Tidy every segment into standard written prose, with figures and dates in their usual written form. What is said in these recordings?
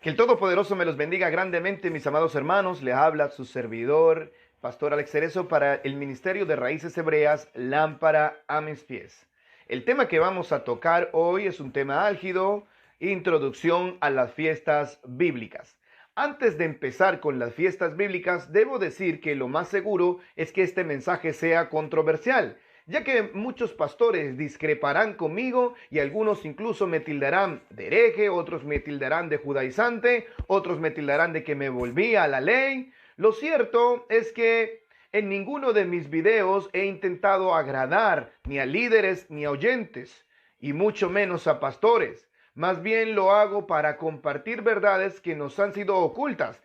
Que el Todopoderoso me los bendiga grandemente, mis amados hermanos. Les habla su servidor, Pastor Alex Cerezo, para el Ministerio de Raíces Hebreas, lámpara a mis pies. El tema que vamos a tocar hoy es un tema álgido, introducción a las fiestas bíblicas. Antes de empezar con las fiestas bíblicas, debo decir que lo más seguro es que este mensaje sea controversial, ya que muchos pastores discreparán conmigo y algunos incluso me tildarán de hereje, otros me tildarán de judaizante, otros me tildarán de que me volví a la ley. Lo cierto es que en ninguno de mis videos he intentado agradar ni a líderes ni a oyentes, y mucho menos a pastores. Más bien lo hago para compartir verdades que nos han sido ocultas,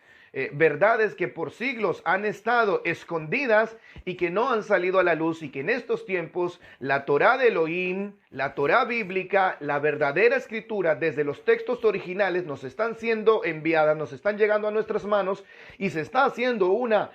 verdades que por siglos han estado escondidas y que no han salido a la luz, y que en estos tiempos la Torá de Elohim, la Torá bíblica, la verdadera escritura desde los textos originales nos están siendo enviadas, nos están llegando a nuestras manos, y se está haciendo una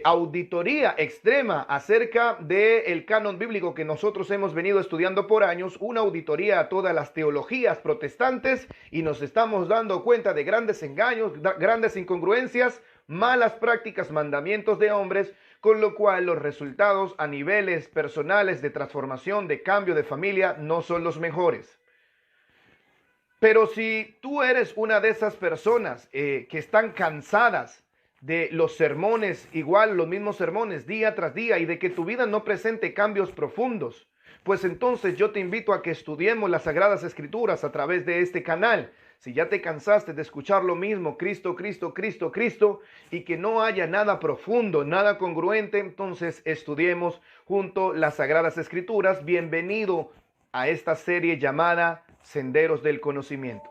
auditoría extrema acerca del canon bíblico que nosotros hemos venido estudiando por años, una auditoría a todas las teologías protestantes, y nos estamos dando cuenta de grandes engaños, grandes incongruencias, malas prácticas, mandamientos de hombres, con lo cual los resultados a niveles personales de transformación, de cambio de familia, no son los mejores. Pero si tú eres una de esas personas que están cansadas de los sermones, igual los mismos sermones día tras día, y de que tu vida no presente cambios profundos, pues entonces yo te invito a que estudiemos las Sagradas Escrituras a través de este canal. Si ya te cansaste de escuchar lo mismo, Cristo, Cristo, Cristo, Cristo, y que no haya nada profundo, nada congruente, entonces estudiemos junto las Sagradas Escrituras. Bienvenido a esta serie llamada Senderos del Conocimiento.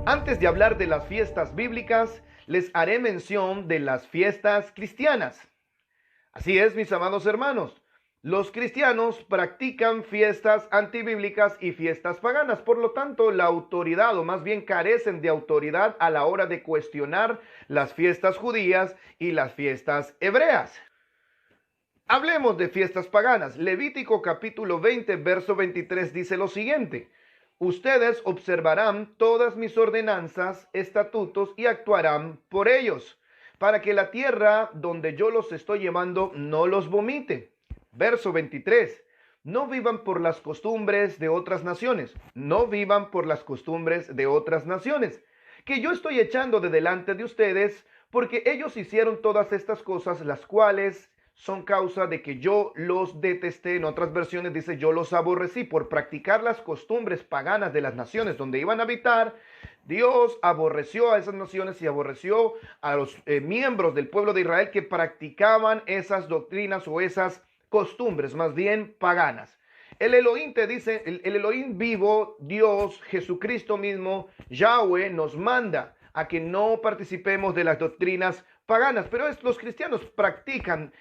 Antes de hablar de las fiestas bíblicas, les haré mención de las fiestas cristianas. Así es, mis amados hermanos, los cristianos practican fiestas antibíblicas y fiestas paganas. Por lo tanto, la autoridad, o más bien carecen de autoridad a la hora de cuestionar las fiestas judías y las fiestas hebreas. Hablemos de fiestas paganas. Levítico capítulo 20, verso 23 dice lo siguiente: ustedes observarán todas mis ordenanzas, estatutos, y actuarán por ellos, para que la tierra donde yo los estoy llevando no los vomite. Verso 23. No vivan por las costumbres de otras naciones. No vivan por las costumbres de otras naciones, que yo estoy echando de delante de ustedes, porque ellos hicieron todas estas cosas, las cuales son causa de que yo los detesté. En otras versiones dice yo los aborrecí por practicar las costumbres paganas de las naciones donde iban a habitar. Dios aborreció a esas naciones y aborreció a los miembros del pueblo de Israel que practicaban esas doctrinas o esas costumbres más bien paganas. El Elohim te dice, el Elohim vivo, Dios, Jesucristo mismo, Yahweh, nos manda a que no participemos de las doctrinas paganas, pero los cristianos practican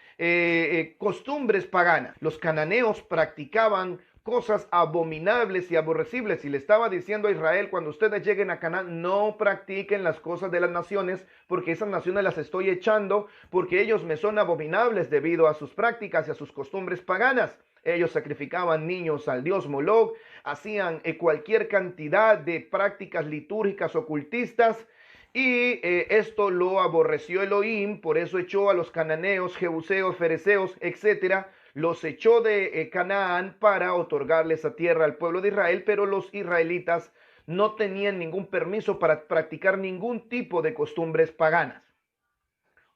costumbres paganas. Los cananeos practicaban cosas abominables y aborrecibles, y le estaba diciendo a Israel: cuando ustedes lleguen a Canaán, no practiquen las cosas de las naciones, porque esas naciones las estoy echando, porque ellos me son abominables debido a sus prácticas y a sus costumbres paganas. Ellos sacrificaban niños al dios Moloch, hacían cualquier cantidad de prácticas litúrgicas ocultistas, y esto lo aborreció Elohim. Por eso echó a los cananeos, jebuseos, fereceos, etcétera. Los echó de Canaán para otorgarles a tierra al pueblo de Israel, pero los israelitas no tenían ningún permiso para practicar ningún tipo de costumbres paganas.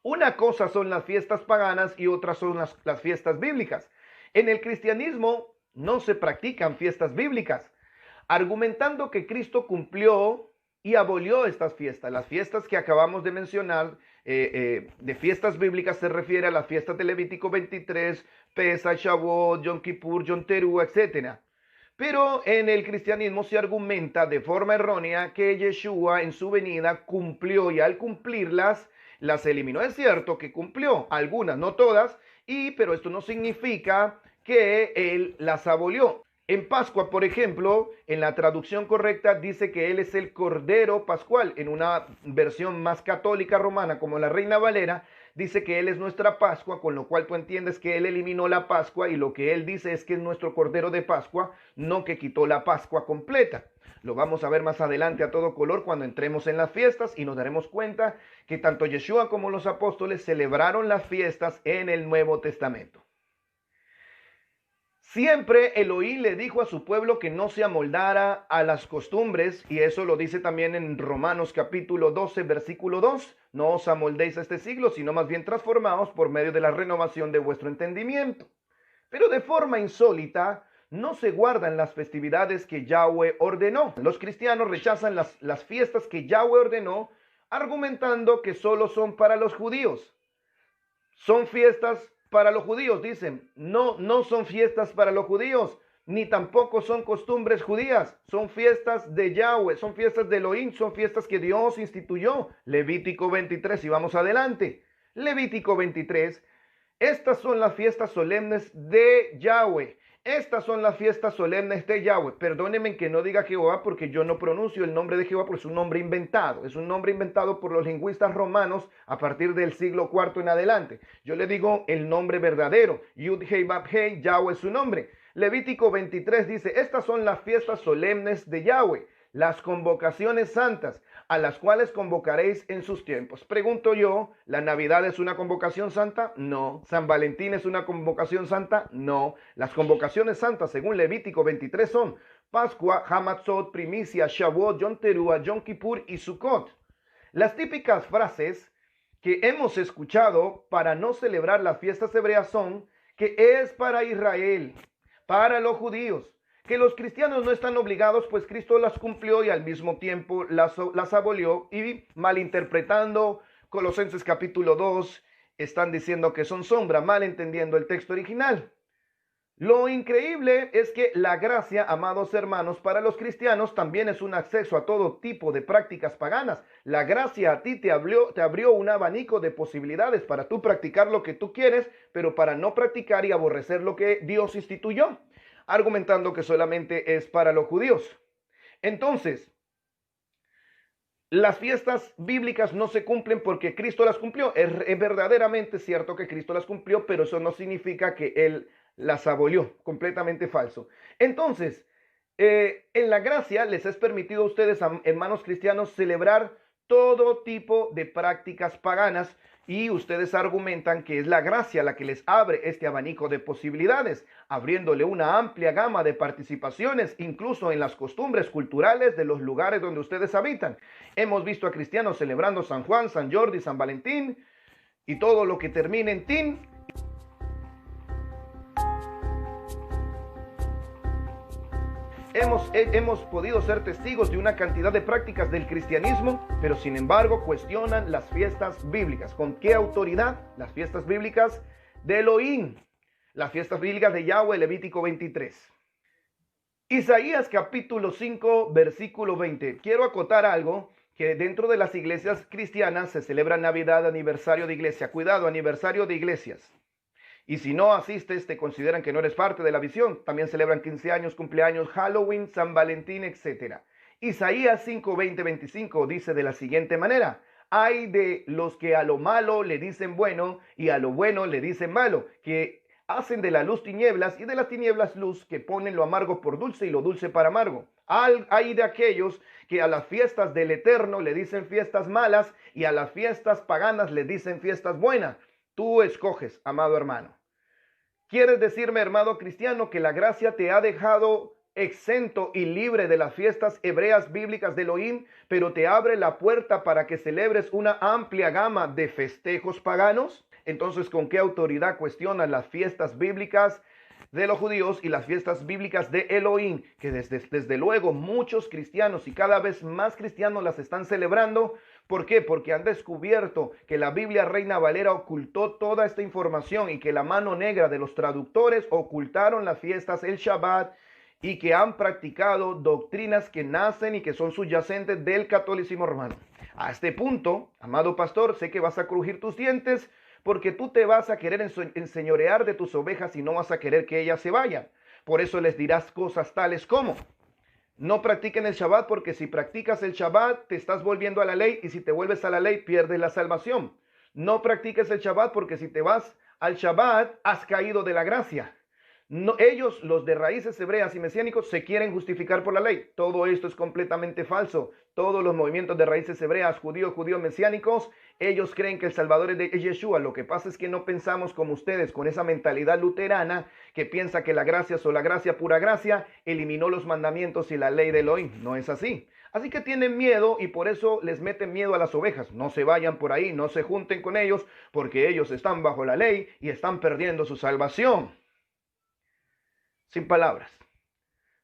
Una cosa son las fiestas paganas y otras son las fiestas bíblicas. En el cristianismo no se practican fiestas bíblicas, argumentando que Cristo cumplió y abolió estas fiestas. Las fiestas que acabamos de mencionar, de fiestas bíblicas, se refiere a las fiestas de Levítico 23, Pesach, Shavuot, Yom Kippur, Yom Teruah, etc. Pero en el cristianismo se argumenta de forma errónea que Yeshua en su venida cumplió, y al cumplirlas las eliminó. Es cierto que cumplió algunas, no todas, pero esto no significa que él las abolió. En Pascua, por ejemplo, en la traducción correcta dice que Él es el Cordero Pascual. En una versión más católica romana, como la Reina Valera, dice que Él es nuestra Pascua, con lo cual tú entiendes que Él eliminó la Pascua y lo que Él dice es que es nuestro Cordero de Pascua, no que quitó la Pascua completa. Lo vamos a ver más adelante a todo color cuando entremos en las fiestas y nos daremos cuenta que tanto Yeshua como los apóstoles celebraron las fiestas en el Nuevo Testamento. Siempre Elohim le dijo a su pueblo que no se amoldara a las costumbres, y eso lo dice también en Romanos capítulo 12, versículo 2. No os amoldéis a este siglo, sino más bien transformaos por medio de la renovación de vuestro entendimiento. Pero de forma insólita, no se guardan las festividades que Yahweh ordenó. Los cristianos rechazan las fiestas que Yahweh ordenó, argumentando que solo son para los judíos. Son fiestas para los judíos, dicen. No, no son fiestas para los judíos, ni tampoco son costumbres judías. Son fiestas de Yahweh, son fiestas de Elohim, son fiestas que Dios instituyó. Levítico 23, y vamos adelante. Levítico 23, estas son las fiestas solemnes de Yahweh. Estas son las fiestas solemnes de Yahweh. Perdónenme que no diga Jehová porque yo no pronuncio el nombre de Jehová porque es un nombre inventado. Es un nombre inventado por los lingüistas romanos a partir del siglo IV en adelante. Yo le digo el nombre verdadero. Yud-Hei Bab-Hei, Yahweh es su nombre. Levítico 23 dice, estas son las fiestas solemnes de Yahweh, las convocaciones santas, a las cuales convocaréis en sus tiempos. Pregunto yo, ¿la Navidad es una convocación santa? No. ¿San Valentín es una convocación santa? No. Las convocaciones santas, según Levítico 23, son Pascua, Hamatzot, Primicia, Shavuot, Yom Teruah, Yom Kippur y Sukkot. Las típicas frases que hemos escuchado para no celebrar las fiestas hebreas son que es para Israel, para los judíos, que los cristianos no están obligados, pues Cristo las cumplió y al mismo tiempo las abolió, y malinterpretando Colosenses capítulo 2, están diciendo que son sombra, mal entendiendo el texto original. Lo increíble es que la gracia, amados hermanos, para los cristianos también es un acceso a todo tipo de prácticas paganas. La gracia a ti te abrió un abanico de posibilidades para tú practicar lo que tú quieres, pero para no practicar y aborrecer lo que Dios instituyó, argumentando que solamente es para los judíos. Entonces, las fiestas bíblicas no se cumplen porque Cristo las cumplió. Es verdaderamente cierto que Cristo las cumplió, pero eso no significa que Él las abolió. Completamente falso. Entonces, en la gracia les es permitido a ustedes, hermanos cristianos, celebrar todo tipo de prácticas paganas, y ustedes argumentan que es la gracia la que les abre este abanico de posibilidades, abriéndole una amplia gama de participaciones, incluso en las costumbres culturales de los lugares donde ustedes habitan. Hemos visto a cristianos celebrando San Juan, San Jordi, San Valentín y todo lo que termine en tin. Hemos podido ser testigos de una cantidad de prácticas del cristianismo, pero sin embargo cuestionan las fiestas bíblicas. ¿Con qué autoridad? Las fiestas bíblicas de Elohim, las fiestas bíblicas de Yahweh, Levítico 23. Isaías capítulo 5, versículo 20. Quiero acotar algo, que dentro de las iglesias cristianas se celebra Navidad, aniversario de iglesia. Cuidado, aniversario de iglesias. Y si no asistes, te consideran que no eres parte de la visión. También celebran 15 años, cumpleaños, Halloween, San Valentín, etc. Isaías 5, 20, 25 dice de la siguiente manera: hay de los que a lo malo le dicen bueno y a lo bueno le dicen malo, que hacen de la luz tinieblas y de las tinieblas luz, que ponen lo amargo por dulce y lo dulce para amargo. Hay de aquellos que a las fiestas del Eterno le dicen fiestas malas y a las fiestas paganas le dicen fiestas buenas. Tú escoges, amado hermano. ¿Quieres decirme, hermano cristiano, que la gracia te ha dejado exento y libre de las fiestas hebreas bíblicas de Elohim, pero te abre la puerta para que celebres una amplia gama de festejos paganos? Entonces, ¿con qué autoridad cuestionan las fiestas bíblicas de los judíos y las fiestas bíblicas de Elohim, que desde luego muchos cristianos y cada vez más cristianos las están celebrando? ¿Por qué? Porque han descubierto que la Biblia Reina Valera ocultó toda esta información y que la mano negra de los traductores ocultaron las fiestas, el Shabbat, y que han practicado doctrinas que nacen y que son subyacentes del catolicismo romano. A este punto, amado pastor, sé que vas a crujir tus dientes, porque tú te vas a querer enseñorear de tus ovejas y no vas a querer que ellas se vayan. Por eso les dirás cosas tales como: no practiquen el Shabbat, porque si practicas el Shabbat te estás volviendo a la ley, y si te vuelves a la ley pierdes la salvación. No practiques el Shabbat, porque si te vas al Shabbat has caído de la gracia. No, ellos, los de raíces hebreas y mesiánicos, se quieren justificar por la ley. Todo esto es completamente falso. Todos los movimientos de raíces hebreas, judíos mesiánicos, ellos creen que el Salvador es de Yeshua. Lo que pasa es que no pensamos como ustedes, con esa mentalidad luterana que piensa que la gracia, sola gracia, pura gracia, eliminó los mandamientos y la ley de Elohim. No es así. Así que tienen miedo y por eso les meten miedo a las ovejas. No se vayan por ahí, no se junten con ellos, porque ellos están bajo la ley y están perdiendo su salvación. Sin palabras.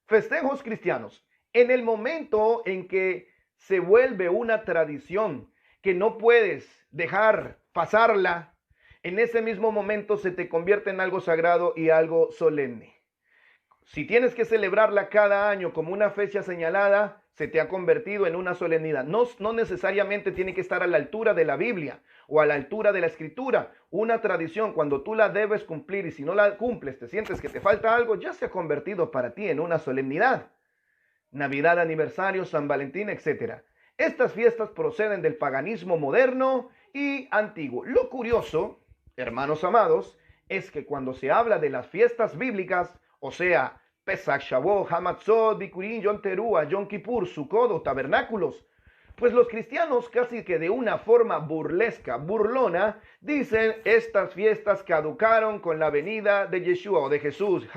Festejos cristianos. En el momento en que se vuelve una tradición que no puedes dejar pasarla, en ese mismo momento se te convierte en algo sagrado y algo solemne. Si tienes que celebrarla cada año como una fecha señalada, se te ha convertido en una solemnidad. No necesariamente tiene que estar a la altura de la Biblia o a la altura de la Escritura. Una tradición, cuando tú la debes cumplir y si no la cumples, te sientes que te falta algo, ya se ha convertido para ti en una solemnidad. Navidad, aniversario, San Valentín, etc. Estas fiestas proceden del paganismo moderno y antiguo. Lo curioso, hermanos amados, es que cuando se habla de las fiestas bíblicas, o sea, Pesach, Shavuot, Hamatzot, Bikurim, Yom Teruah, Yom Kippur, Sukkot o tabernáculos, pues los cristianos casi que de una forma burlesca, burlona, dicen estas fiestas caducaron con la venida de Yeshua o de Jesús,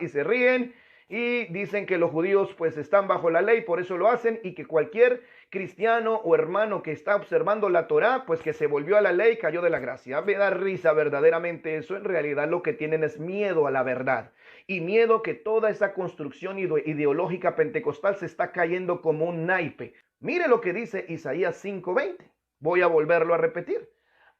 y se ríen y dicen que los judíos pues están bajo la ley, por eso lo hacen, y que cualquier cristiano o hermano que está observando la Torá, pues que se volvió a la ley, cayó de la gracia. Me da risa verdaderamente eso. En realidad lo que tienen es miedo a la verdad y miedo que toda esa construcción ideológica pentecostal se está cayendo como un naipe. Mire lo que dice Isaías 5:20. Voy a volverlo a repetir.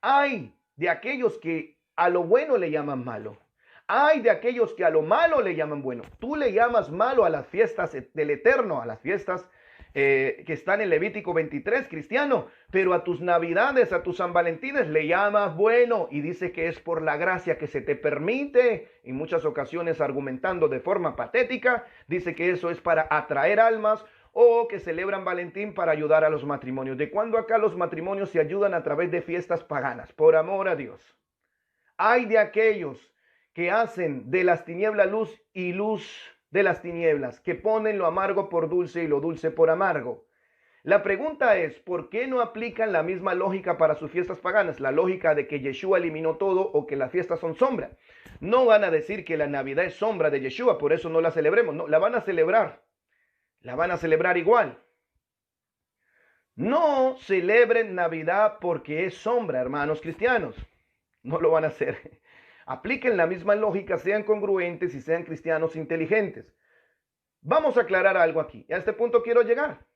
Ay de aquellos que a lo bueno le llaman malo. Ay de aquellos que a lo malo le llaman bueno. Tú le llamas malo a las fiestas del Eterno, a las fiestas que están en Levítico 23, cristiano, pero a tus navidades, a tus San Valentines le llamas bueno y dice que es por la gracia que se te permite, en muchas ocasiones argumentando de forma patética, dice que eso es para atraer almas o que celebran Valentín para ayudar a los matrimonios. ¿De cuándo acá los matrimonios se ayudan a través de fiestas paganas? Por amor a Dios. Ay de aquellos que hacen de las tinieblas luz y luz de las tinieblas, que ponen lo amargo por dulce y lo dulce por amargo. La pregunta es, ¿por qué no aplican la misma lógica para sus fiestas paganas? La lógica de que Yeshua eliminó todo o que las fiestas son sombra. No van a decir que la Navidad es sombra de Yeshua, por eso no la celebremos. No, la van a celebrar. La van a celebrar igual. No celebren Navidad porque es sombra, hermanos cristianos. No lo van a hacer. Apliquen la misma lógica, sean congruentes y sean cristianos inteligentes. Vamos a aclarar algo aquí. A este punto quiero llegar.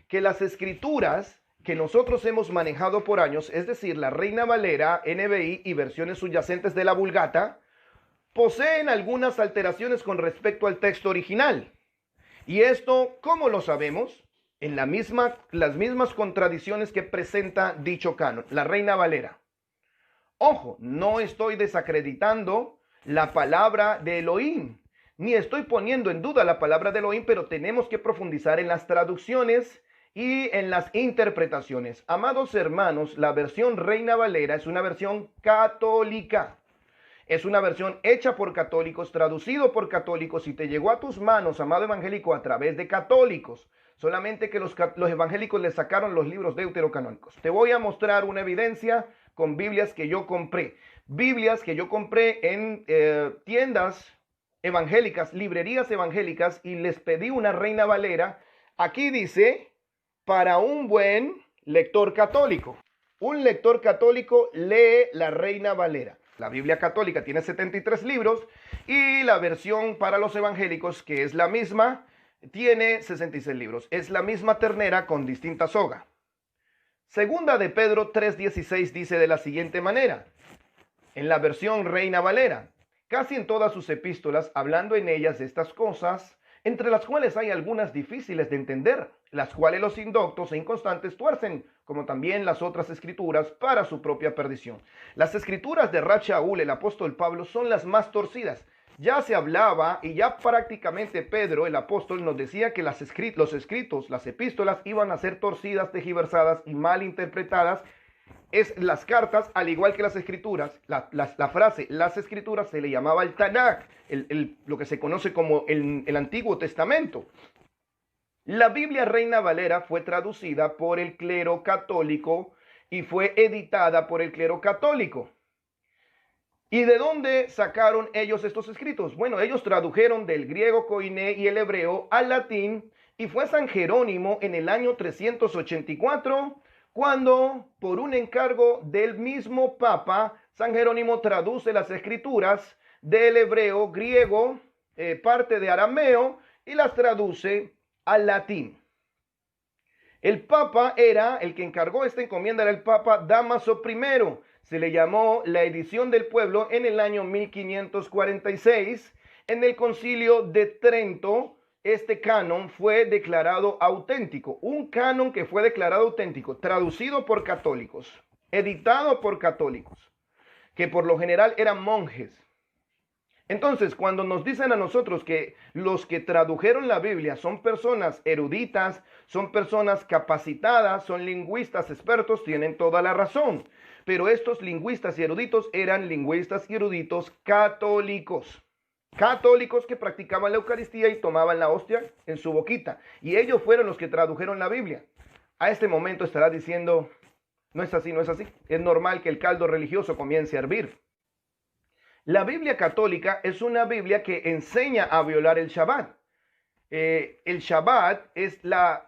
Que las escrituras que nosotros hemos manejado por años, es decir, la Reina Valera, NBI y versiones subyacentes de la Vulgata, poseen algunas alteraciones con respecto al texto original. Y esto, ¿cómo lo sabemos? En las mismas contradicciones que presenta dicho canon, la Reina Valera. Ojo, no estoy desacreditando la palabra de Elohim, ni estoy poniendo en duda la palabra de Elohim, pero tenemos que profundizar en las traducciones y en las interpretaciones. Amados hermanos, la versión Reina Valera es una versión católica. Es una versión hecha por católicos, traducido por católicos y te llegó a tus manos, amado evangélico, a través de católicos. Solamente que los evangélicos le sacaron los libros deuterocanónicos. Te voy a mostrar una evidencia con Biblias que yo compré. Biblias que yo compré en tiendas evangélicas, librerías evangélicas, y les pedí una Reina Valera. Aquí dice, para un buen lector católico. Un lector católico lee la Reina Valera. La Biblia católica tiene 73 libros y la versión para los evangélicos, que es la misma, tiene 66 libros. Es la misma ternera con distinta soga. Segunda de Pedro 3:16 dice de la siguiente manera, en la versión Reina Valera, casi en todas sus epístolas, hablando en ellas de estas cosas, entre las cuales hay algunas difíciles de entender, las cuales los indoctos e inconstantes tuercen, como también las otras escrituras, para su propia perdición. Las escrituras de Rab Shaul, el apóstol Pablo, son las más torcidas. ya se hablaba y ya prácticamente Pedro, el apóstol, nos decía que los escritos, las epístolas iban a ser torcidas, tergiversadas y mal interpretadas. Es las cartas, al igual que las escrituras, la frase las escrituras se le llamaba el Tanakh, lo que se conoce como el Antiguo Testamento. La Biblia Reina Valera fue traducida por el clero católico y fue editada por el clero católico. ¿Y de dónde sacaron ellos estos escritos? Bueno, ellos tradujeron del griego koiné y el hebreo al latín, y fue San Jerónimo en el año 384 cuando, por un encargo del mismo Papa, San Jerónimo traduce las escrituras del hebreo, griego, parte de arameo, y las traduce al latín. El Papa el que encargó esta encomienda, era el Papa Dámaso I. Se le llamó la edición del pueblo en el año 1546. En el Concilio de Trento, este canon fue declarado auténtico. Un canon que fue declarado auténtico, traducido por católicos, editado por católicos, que por lo general eran monjes. Entonces, cuando nos dicen a nosotros que los que tradujeron la Biblia son personas eruditas, son personas capacitadas, son lingüistas expertos, tienen toda la razón. Pero estos lingüistas y eruditos eran lingüistas y eruditos católicos. Católicos que practicaban la Eucaristía y tomaban la hostia en su boquita. Y ellos fueron los que tradujeron la Biblia. A este momento estará diciendo, no es así, no es así. Es normal que el caldo religioso comience a hervir. La Biblia católica es una Biblia que enseña a violar el Shabbat. El Shabbat es la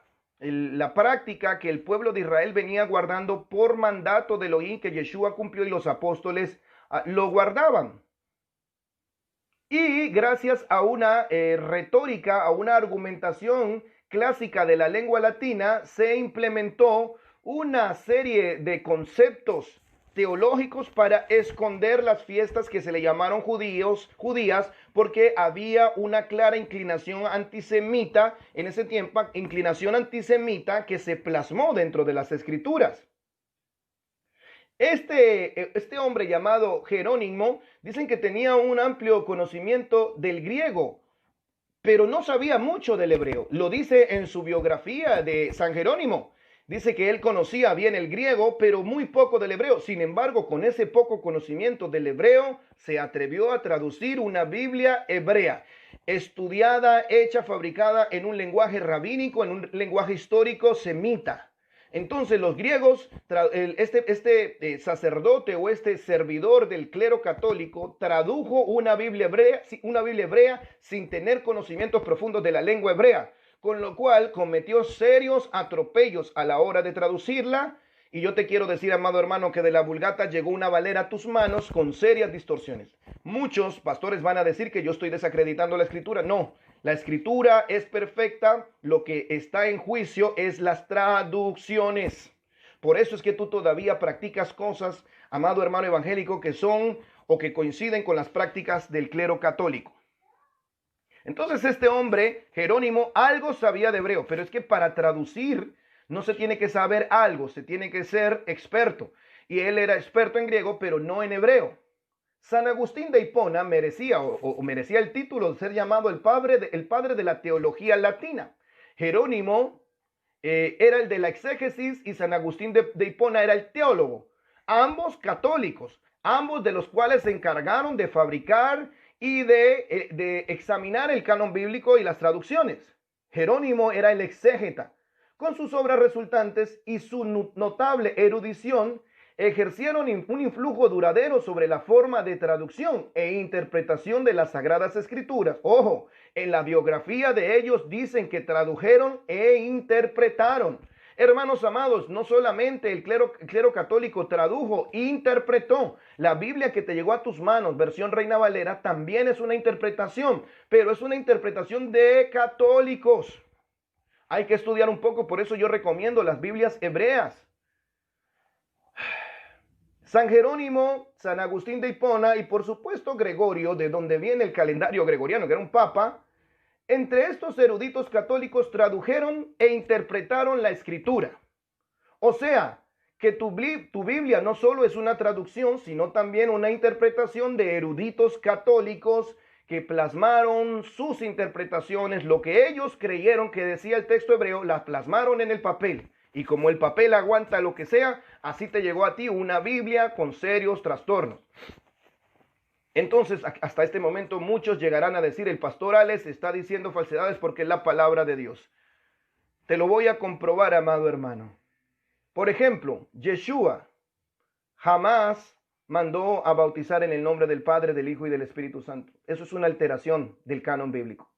práctica que el pueblo de Israel venía guardando por mandato de Elohim, que Yeshua cumplió y los apóstoles lo guardaban. Y gracias a una retórica, a una argumentación clásica de la lengua latina, se implementó una serie de conceptos teológicos para esconder las fiestas que se le llamaron judías, porque había una clara inclinación antisemita en ese tiempo, inclinación antisemita que se plasmó dentro de las escrituras. Este hombre llamado Jerónimo, dicen que tenía un amplio conocimiento del griego, pero no sabía mucho del hebreo. Lo dice en su biografía de San Jerónimo. Dice que él conocía bien el griego, pero muy poco del hebreo. Sin embargo, con ese poco conocimiento del hebreo, se atrevió a traducir una Biblia hebrea, estudiada, hecha, fabricada en un lenguaje rabínico, en un lenguaje histórico semita. Entonces los griegos, este sacerdote o este servidor del clero católico tradujo una Biblia hebrea sin tener conocimientos profundos de la lengua hebrea, con lo cual cometió serios atropellos a la hora de traducirla. Y yo te quiero decir, amado hermano, que de la Vulgata llegó una Valera a tus manos con serias distorsiones. Muchos pastores van a decir que yo estoy desacreditando la escritura. No, la escritura es perfecta. Lo que está en juicio es las traducciones. Por eso es que tú todavía practicas cosas, amado hermano evangélico, que son o que coinciden con las prácticas del clero católico. Entonces este hombre, Jerónimo, algo sabía de hebreo, pero es que para traducir no se tiene que saber algo, se tiene que ser experto. Y él era experto en griego, pero no en hebreo. San Agustín de Hipona merecía el título de ser llamado el padre de la teología latina. Jerónimo era el de la exégesis y San Agustín de Hipona era el teólogo. Ambos católicos, ambos de los cuales se encargaron de fabricar y de examinar el canon bíblico y las traducciones. Jerónimo era el exégeta. Con sus obras resultantes y su notable erudición, ejercieron un influjo duradero sobre la forma de traducción e interpretación de las Sagradas Escrituras. Ojo, en la biografía de ellos dicen que tradujeron e interpretaron. Hermanos amados, no solamente el clero católico tradujo, interpretó. La Biblia que te llegó a tus manos, versión Reina Valera, también es una interpretación, pero es una interpretación de católicos. Hay que estudiar un poco, por eso yo recomiendo las Biblias hebreas. San Jerónimo, San Agustín de Hipona y por supuesto Gregorio, de donde viene el calendario gregoriano, que era un papa. Entre estos eruditos católicos tradujeron e interpretaron la escritura. O sea, que tu Biblia no solo es una traducción, sino también una interpretación de eruditos católicos que plasmaron sus interpretaciones, lo que ellos creyeron que decía el texto hebreo, las plasmaron en el papel. Y como el papel aguanta lo que sea, así te llegó a ti una Biblia con serios trastornos. Entonces, hasta este momento muchos llegarán a decir, el pastor Alex está diciendo falsedades porque es la palabra de Dios. Te lo voy a comprobar, amado hermano. Por ejemplo, Yeshua jamás mandó a bautizar en el nombre del Padre, del Hijo y del Espíritu Santo. Eso es una alteración del canon bíblico.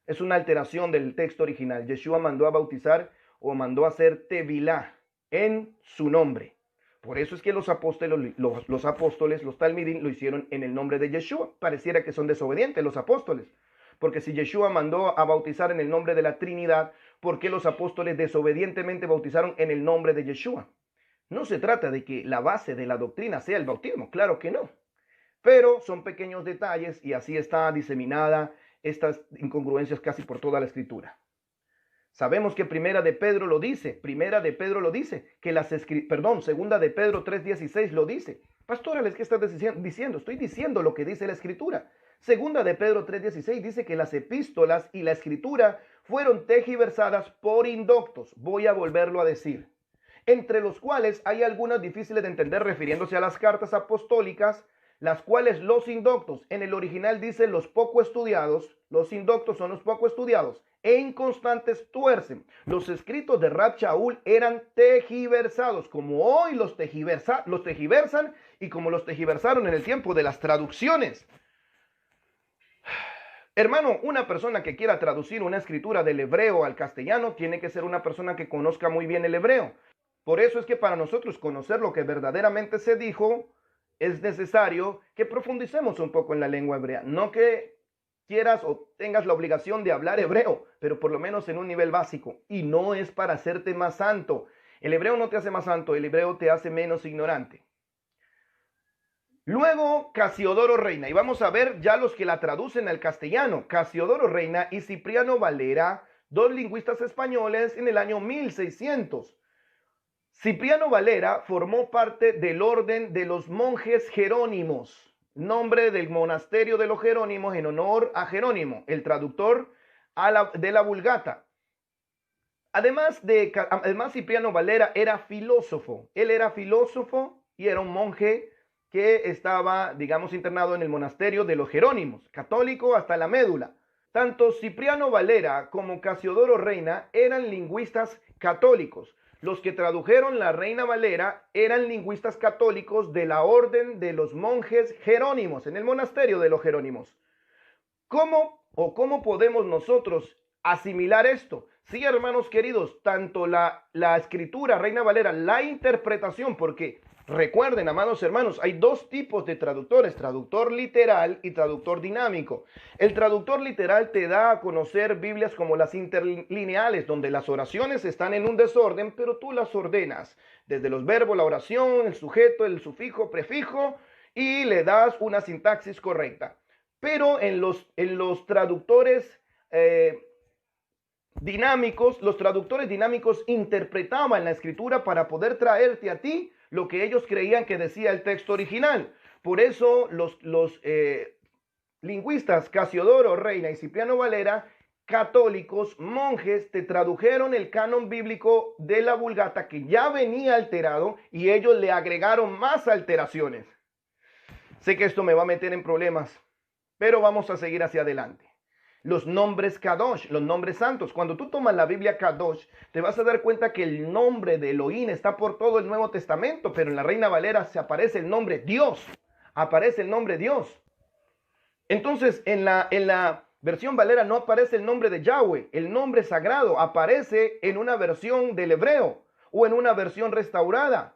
Es una alteración del texto original. Yeshua mandó a bautizar o mandó a hacer tevilá en su nombre. Por eso es que los apóstoles, los talmidim, lo hicieron en el nombre de Yeshua. Pareciera que son desobedientes los apóstoles. Porque si Yeshua mandó a bautizar en el nombre de la Trinidad, ¿por qué los apóstoles desobedientemente bautizaron en el nombre de Yeshua? No se trata de que la base de la doctrina sea el bautismo, claro que no. Pero son pequeños detalles y así está diseminada estas incongruencias casi por toda la Escritura. Sabemos que Segunda de Pedro lo dice, Segunda de Pedro 3:16 lo dice. Pastor, ¿qué estás diciendo? Estoy diciendo lo que dice la Escritura. Segunda de Pedro 3:16 dice que las epístolas y la Escritura fueron tergiversadas por indoctos. Voy a volverlo a decir. Entre los cuales hay algunas difíciles de entender refiriéndose a las cartas apostólicas, las cuales los indoctos, en el original dice los poco estudiados, los indoctos son los poco estudiados, e inconstantes tuercen. Los escritos de Rab Shaul eran tergiversados, como hoy los tergiversan y como los tergiversaron en el tiempo de las traducciones. Hermano, una persona que quiera traducir una escritura del hebreo al castellano tiene que ser una persona que conozca muy bien el hebreo. Por eso es que para nosotros conocer lo que verdaderamente se dijo, es necesario que profundicemos un poco en la lengua hebrea. No que quieras o tengas la obligación de hablar hebreo, pero por lo menos en un nivel básico. Y no es para hacerte más santo. El hebreo no te hace más santo, el hebreo te hace menos ignorante. Luego, Casiodoro Reina. Y vamos a ver ya los que la traducen al castellano. Casiodoro Reina y Cipriano Valera, dos lingüistas españoles en el año 1600. Cipriano Valera formó parte del orden de los monjes jerónimos, nombre del monasterio de los jerónimos en honor a Jerónimo, el traductor de la Vulgata. Además, Cipriano Valera era filósofo. Él era filósofo y era un monje que estaba, digamos, internado en el monasterio de los jerónimos, católico hasta la médula. Tanto Cipriano Valera como Casiodoro Reina eran lingüistas católicos. Los que tradujeron la Reina Valera eran lingüistas católicos de la orden de los monjes jerónimos, en el monasterio de los jerónimos. ¿Cómo podemos nosotros asimilar esto? Sí, hermanos queridos, tanto la escritura Reina Valera, la interpretación, porque recuerden, amados hermanos, hay dos tipos de traductores, traductor literal y traductor dinámico. El traductor literal te da a conocer Biblias como las interlineales, donde las oraciones están en un desorden, pero tú las ordenas. Desde los verbos, la oración, el sujeto, el sufijo, prefijo, y le das una sintaxis correcta. Pero en los traductores dinámicos, los traductores dinámicos interpretaban la escritura para poder traerte a ti lo que ellos creían que decía el texto original. Por eso los lingüistas Casiodoro Reina y Cipriano Valera, católicos, monjes, te tradujeron el canon bíblico de la Vulgata que ya venía alterado y ellos le agregaron más alteraciones. Sé que esto me va a meter en problemas, pero vamos a seguir hacia adelante. Los nombres Kadosh, los nombres santos. Cuando tú tomas la Biblia Kadosh, te vas a dar cuenta que el nombre de Elohim está por todo el Nuevo Testamento, pero en la Reina Valera se aparece el nombre Dios. Aparece el nombre Dios. Entonces, en la versión Valera no aparece el nombre de Yahweh, el nombre sagrado. Aparece en una versión del hebreo o en una versión restaurada,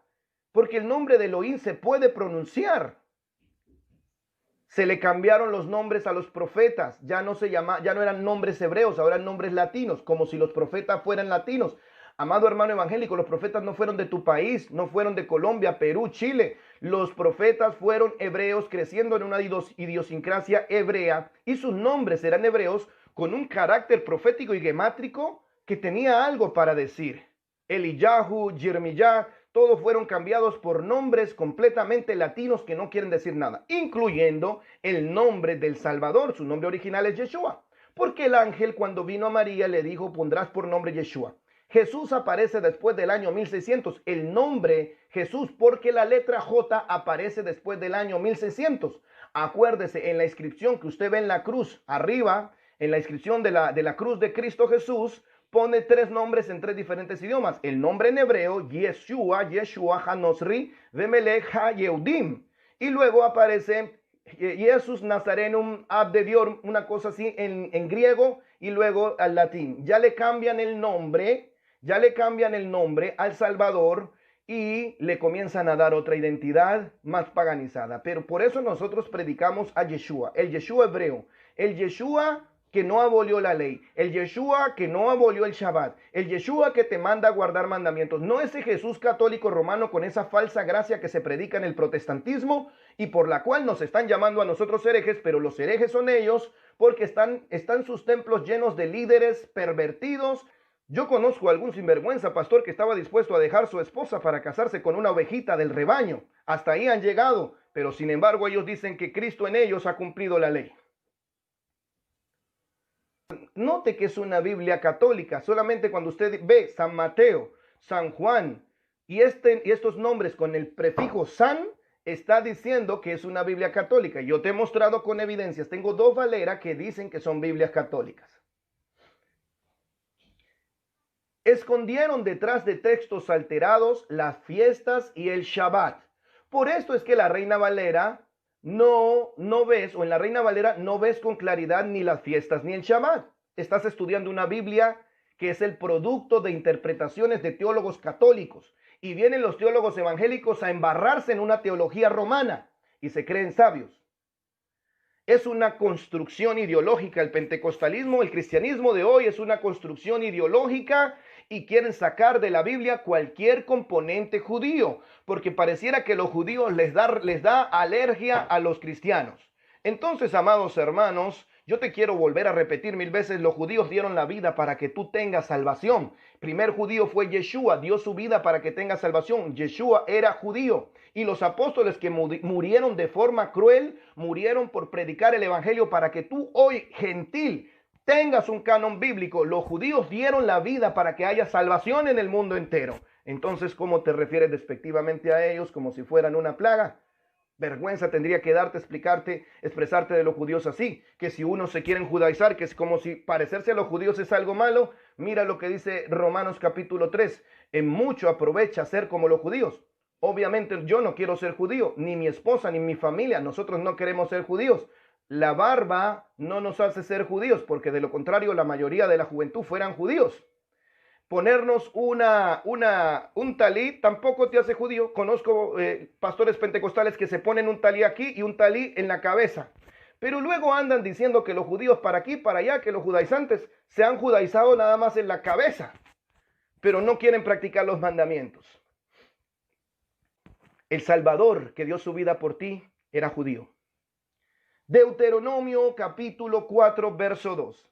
porque el nombre de Elohim se puede pronunciar. Se le cambiaron los nombres a los profetas, ya no eran nombres hebreos, ahora eran nombres latinos, como si los profetas fueran latinos. Amado hermano evangélico, los profetas no fueron de tu país, no fueron de Colombia, Perú, Chile. Los profetas fueron hebreos creciendo en una idiosincrasia hebrea y sus nombres eran hebreos con un carácter profético y gemátrico que tenía algo para decir. Eliyahu, Jeremías, todos fueron cambiados por nombres completamente latinos que no quieren decir nada, incluyendo el nombre del Salvador. Su nombre original es Yeshua, porque el ángel cuando vino a María le dijo, pondrás por nombre Yeshua. Jesús aparece después del año 1600, el nombre Jesús, porque la letra J aparece después del año 1600. Acuérdese, en la inscripción que usted ve en la cruz, arriba, en la inscripción de la cruz de Cristo Jesús, pone 3 nombres en 3 diferentes idiomas. El nombre en hebreo, Yeshua, Yeshua HaNosri, Vemelech HaYehudim. Y luego aparece Jesús Nazarenum Ab de Dior, una cosa así en griego y luego al latín. Ya le cambian el nombre al Salvador y le comienzan a dar otra identidad más paganizada. Pero por eso nosotros predicamos a Yeshua, el Yeshua hebreo, el Yeshua que no abolió la ley, el Yeshua que no abolió el Shabbat, el Yeshua que te manda a guardar mandamientos, no ese Jesús católico romano con esa falsa gracia que se predica en el protestantismo y por la cual nos están llamando a nosotros herejes, pero los herejes son ellos porque están sus templos llenos de líderes pervertidos. Yo conozco a algún sinvergüenza pastor que estaba dispuesto a dejar su esposa para casarse con una ovejita del rebaño. Hasta ahí han llegado, pero sin embargo ellos dicen que Cristo en ellos ha cumplido la ley. Note que es una Biblia católica. Solamente cuando usted ve San Mateo, San Juan y estos nombres con el prefijo San, está diciendo que es una Biblia católica. Yo te he mostrado con evidencias. Tengo 2 Valera que dicen que son Biblias católicas. Escondieron detrás de textos alterados las fiestas y el Shabbat. Por esto es que la Reina Valera no ves, o en la Reina Valera no ves con claridad ni las fiestas ni el Shabbat. Estás estudiando una Biblia que es el producto de interpretaciones de teólogos católicos. Y vienen los teólogos evangélicos a embarrarse en una teología romana y se creen sabios. Es una construcción ideológica. El pentecostalismo, el cristianismo de hoy es una construcción ideológica y quieren sacar de la Biblia cualquier componente judío, porque pareciera que los judíos les da alergia a los cristianos. Entonces, amados hermanos, yo te quiero volver a repetir 1000 veces, los judíos dieron la vida para que tú tengas salvación. Primer judío fue Yeshua, dio su vida para que tengas salvación. Yeshua era judío. Y los apóstoles que murieron de forma cruel, murieron por predicar el evangelio para que tú hoy, gentil, tengas un canon bíblico. Los judíos dieron la vida para que haya salvación en el mundo entero. Entonces, ¿cómo te refieres despectivamente a ellos como si fueran una plaga? Vergüenza tendría que darte, expresarte de los judíos así, que si uno se quieren judaizar, que es como si parecerse a los judíos es algo malo. Mira lo que dice Romanos capítulo 3, en mucho aprovecha ser como los judíos. Obviamente yo no quiero ser judío, ni mi esposa, ni mi familia, nosotros no queremos ser judíos. La barba no nos hace ser judíos, porque de lo contrario la mayoría de la juventud fueran judíos. Ponernos un talí tampoco te hace judío. Conozco pastores pentecostales que se ponen un talí aquí y un talí en la cabeza. Pero luego andan diciendo que los judíos para aquí, para allá, que los judaizantes se han judaizado nada más en la cabeza, pero no quieren practicar los mandamientos. El Salvador que dio su vida por ti era judío. Deuteronomio capítulo 4, verso 2.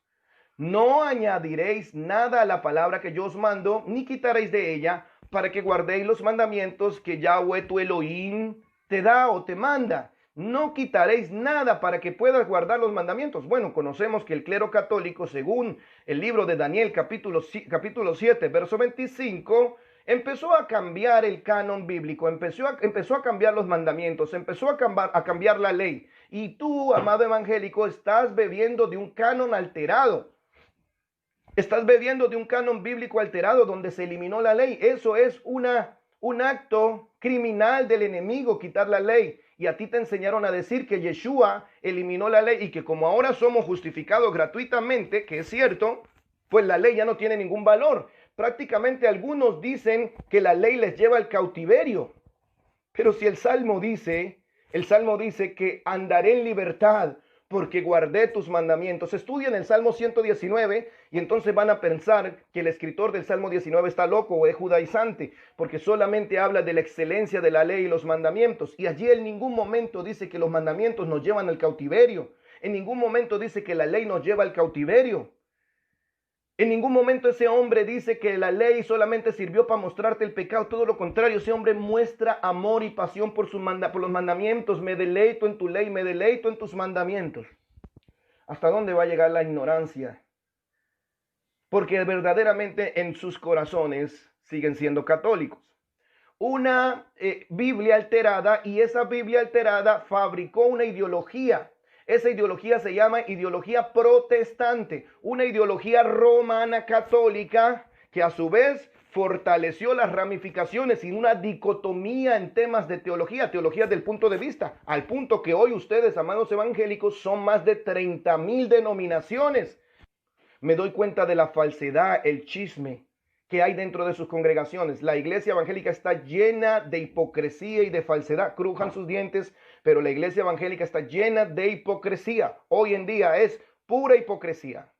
No añadiréis nada a la palabra que yo os mando, ni quitaréis de ella, para que guardéis los mandamientos que Yahweh tu Elohim te da o te manda. No quitaréis nada para que puedas guardar los mandamientos. Bueno, conocemos que el clero católico, según el libro de Daniel capítulo 7, verso 25, empezó a cambiar el canon bíblico, empezó a cambiar los mandamientos, empezó a cambiar la ley. Y tú, amado evangélico, estás bebiendo de un canon alterado. Estás bebiendo de un canon bíblico alterado donde se eliminó la ley. Eso es un acto criminal del enemigo, quitar la ley. Y a ti te enseñaron a decir que Yeshua eliminó la ley y que como ahora somos justificados gratuitamente, que es cierto, pues la ley ya no tiene ningún valor. Prácticamente algunos dicen que la ley les lleva al cautiverio. Pero si el Salmo dice que andaré en libertad porque guardé tus mandamientos. Estudian el Salmo 119 y entonces van a pensar que el escritor del Salmo 19 está loco o es judaizante, porque solamente habla de la excelencia de la ley y los mandamientos. Y allí en ningún momento dice que los mandamientos nos llevan al cautiverio. En ningún momento dice que la ley nos lleva al cautiverio. En ningún momento ese hombre dice que la ley solamente sirvió para mostrarte el pecado. Todo lo contrario, ese hombre muestra amor y pasión por los mandamientos. Me deleito en tu ley, me deleito en tus mandamientos. ¿Hasta dónde va a llegar la ignorancia? Porque verdaderamente en sus corazones siguen siendo católicos. Una Biblia alterada, y esa Biblia alterada fabricó una ideología. Esa ideología se llama ideología protestante, una ideología romana católica que a su vez fortaleció las ramificaciones y una dicotomía en temas de teología, teología del punto de vista, al punto que hoy ustedes, amados evangélicos, son más de 30,000 denominaciones. Me doy cuenta de la falsedad, el chisme que hay dentro de sus congregaciones. La iglesia evangélica está llena de hipocresía y de falsedad. Crujan sus dientes, pero la iglesia evangélica está llena de hipocresía. Hoy en día es pura hipocresía.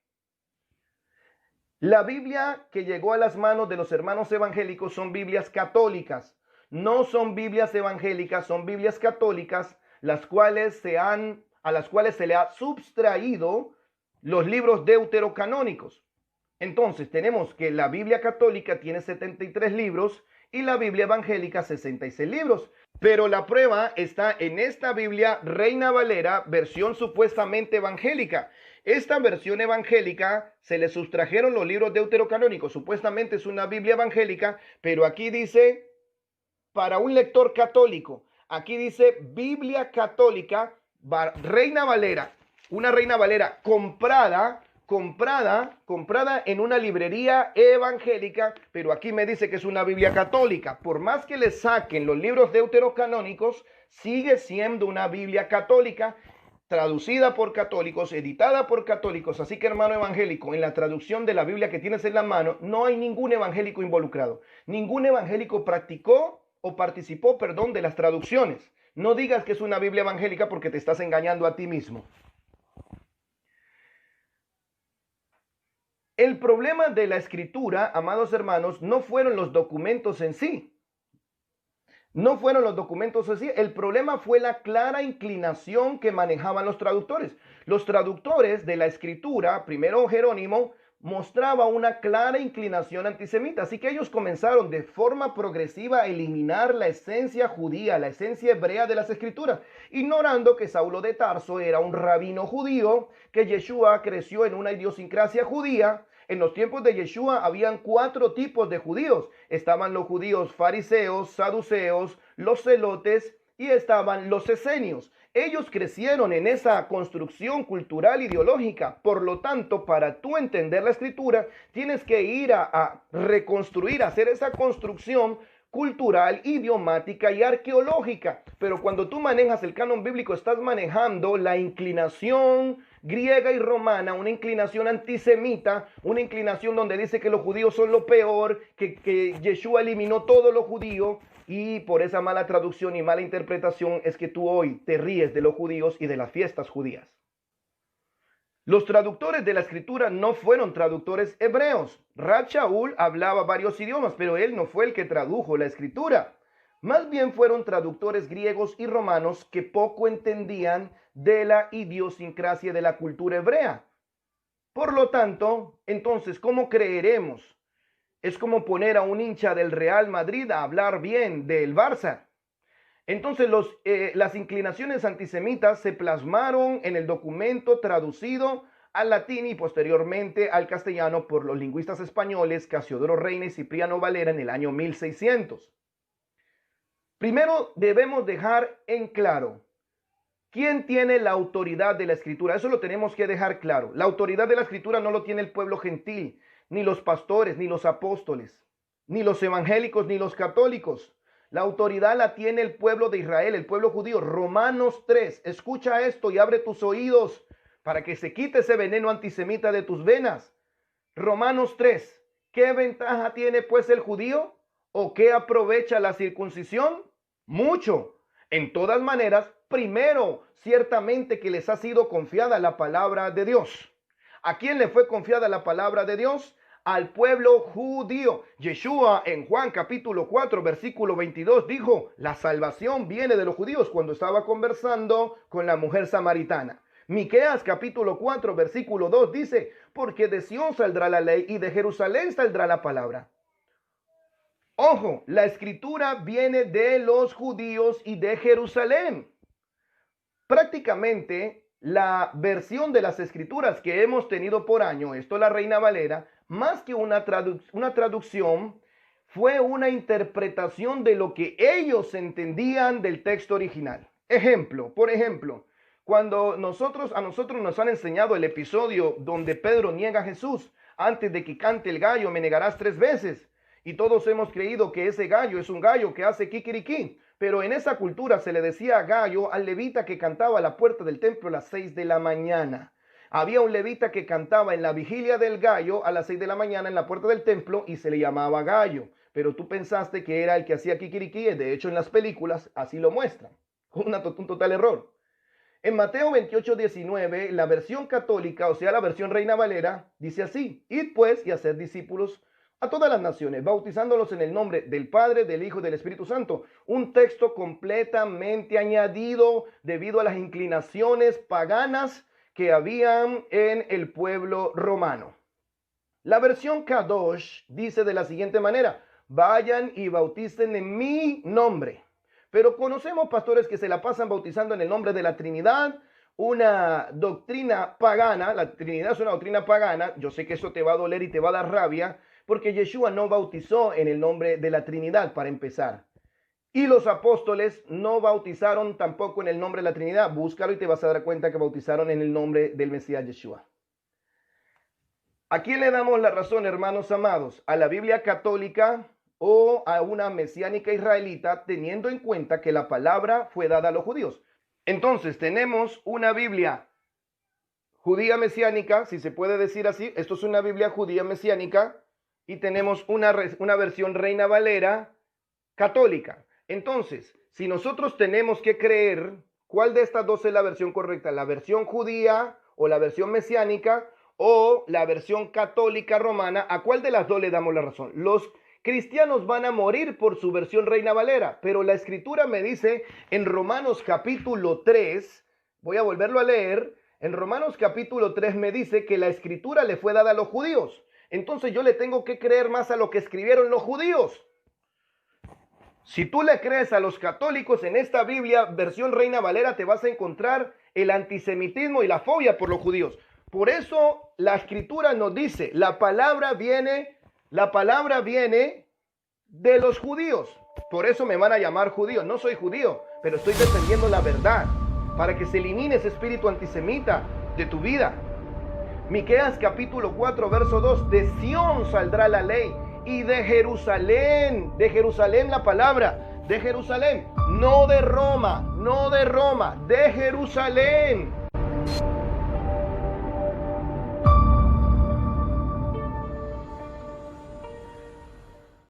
La Biblia que llegó a las manos de los hermanos evangélicos son Biblias católicas. No son Biblias evangélicas, son Biblias católicas, a las cuales se le ha subtraído los libros deuterocanónicos. Entonces tenemos que la Biblia católica tiene 73 libros y la Biblia evangélica 66 libros. Pero la prueba está en esta Biblia Reina Valera, versión supuestamente evangélica. Esta versión evangélica se le sustrajeron los libros deuterocanónicos. Supuestamente es una Biblia evangélica, pero aquí dice, para un lector católico, aquí dice Biblia católica, Reina Valera. Una Reina Valera comprada en una librería evangélica, pero aquí me dice que es una Biblia católica. Por más que le saquen los libros deuterocanónicos, sigue siendo una Biblia católica, traducida por católicos, editada por católicos. Así que, hermano evangélico, en la traducción de la Biblia que tienes en la mano, no hay ningún evangélico involucrado. Ningún evangélico practicó o participó, de las traducciones. No digas que es una Biblia evangélica porque te estás engañando a ti mismo. El problema de la escritura, amados hermanos, no fueron los documentos en sí. No fueron los documentos en sí. El problema fue la clara inclinación que manejaban los traductores. Los traductores de la escritura, primero Jerónimo, mostraba una clara inclinación antisemita. Así que ellos comenzaron de forma progresiva a eliminar la esencia judía, la esencia hebrea de las escrituras, ignorando que Saulo de Tarso era un rabino judío, que Yeshua creció en una idiosincrasia judía. En los tiempos de Yeshua habían 4 tipos de judíos. Estaban los judíos fariseos, saduceos, los celotes y estaban los esenios. Ellos crecieron en esa construcción cultural ideológica. Por lo tanto, para tú entender la escritura, tienes que ir a reconstruir, a hacer esa construcción cultural, idiomática y arqueológica. Pero cuando tú manejas el canon bíblico, estás manejando la inclinación griega y romana, una inclinación antisemita, una inclinación donde dice que los judíos son lo peor, que Yeshua eliminó todo lo judío, y por esa mala traducción y mala interpretación es que tú hoy te ríes de los judíos y de las fiestas judías. Los traductores de la escritura no fueron traductores hebreos. Rab Shaul hablaba varios idiomas, pero él no fue el que tradujo la escritura. Más bien fueron traductores griegos y romanos que poco entendían de la idiosincrasia de la cultura hebrea. Por lo tanto, entonces, ¿cómo creeremos? Es como poner a un hincha del Real Madrid a hablar bien del Barça. Entonces las inclinaciones antisemitas se plasmaron en el documento traducido al latín y posteriormente al castellano por los lingüistas españoles Casiodoro Reina y Cipriano Valera en el año 1600. Primero debemos dejar en claro quién tiene la autoridad de la escritura. Eso lo tenemos que dejar claro. La autoridad de la escritura no lo tiene el pueblo gentil, ni los pastores, ni los apóstoles, ni los evangélicos, ni los católicos. La autoridad la tiene el pueblo de Israel, el pueblo judío. Romanos 3, escucha esto y abre tus oídos para que se quite ese veneno antisemita de tus venas. Romanos 3, ¿qué ventaja tiene pues el judío? ¿O qué aprovecha la circuncisión? Mucho. En todas maneras, primero, ciertamente que les ha sido confiada la palabra de Dios. ¿A quién le fue confiada la palabra de Dios? Al pueblo judío. Yeshua en Juan capítulo 4 versículo 22 dijo, la salvación viene de los judíos, cuando estaba conversando con la mujer samaritana. Miqueas capítulo 4 versículo 2 dice, porque de Sión saldrá la ley y de Jerusalén saldrá la palabra. Ojo, la escritura viene de los judíos y de Jerusalén. Prácticamente la versión de las escrituras que hemos tenido por año, esto la Reina Valera, más que una traducción, fue una interpretación de lo que ellos entendían del texto original. Por ejemplo, cuando a nosotros nos han enseñado el episodio donde Pedro niega a Jesús, antes de que cante el gallo me negarás 3 veces, y todos hemos creído que ese gallo es un gallo que hace kikiriki, pero en esa cultura se le decía gallo al levita que cantaba a la puerta del templo a las 6 de la mañana. Había un levita que cantaba en la vigilia del gallo a las 6 de la mañana en la puerta del templo y se le llamaba gallo. Pero tú pensaste que era el que hacía kikiriki, de hecho en las películas así lo muestran. Un total error. En Mateo 28:19, la versión católica, o sea la versión Reina Valera, dice así: id pues y haced discípulos a todas las naciones, bautizándolos en el nombre del Padre, del Hijo y del Espíritu Santo. Un texto completamente añadido debido a las inclinaciones paganas que habían en el pueblo romano. La versión Kadosh dice de la siguiente manera: vayan y bauticen en mi nombre. Pero conocemos pastores que se la pasan bautizando en el nombre de la Trinidad, una doctrina pagana. La Trinidad es una doctrina pagana. Yo sé que eso te va a doler y te va a dar rabia, porque Yeshua no bautizó en el nombre de la Trinidad para empezar. Y los apóstoles no bautizaron tampoco en el nombre de la Trinidad. Búscalo y te vas a dar cuenta que bautizaron en el nombre del Mesías Yeshua. ¿A quién le damos la razón, hermanos amados? ¿A la Biblia católica o a una mesiánica israelita, teniendo en cuenta que la palabra fue dada a los judíos? Entonces tenemos una Biblia judía mesiánica, si se puede decir así. Esto es una Biblia judía mesiánica. Y tenemos una versión Reina Valera católica. Entonces, si nosotros tenemos que creer, ¿cuál de estas dos es la versión correcta? ¿La versión judía o la versión mesiánica o la versión católica romana? ¿A cuál de las dos le damos la razón? Los cristianos van a morir por su versión Reina Valera, pero la escritura me dice en Romanos capítulo 3, voy a volverlo a leer, en Romanos capítulo 3 me dice que la escritura le fue dada a los judíos. Entonces yo le tengo que creer más a lo que escribieron los judíos. Si tú le crees a los católicos en esta Biblia, versión Reina Valera, te vas a encontrar el antisemitismo y la fobia por los judíos. Por eso la escritura nos dice, la palabra viene de los judíos. Por eso me van a llamar judío. No soy judío, pero estoy defendiendo la verdad para que se elimine ese espíritu antisemita de tu vida. Miqueas capítulo 4 verso 2, de Sión saldrá la ley y de Jerusalén la palabra, de Jerusalén, no de Roma, de Jerusalén.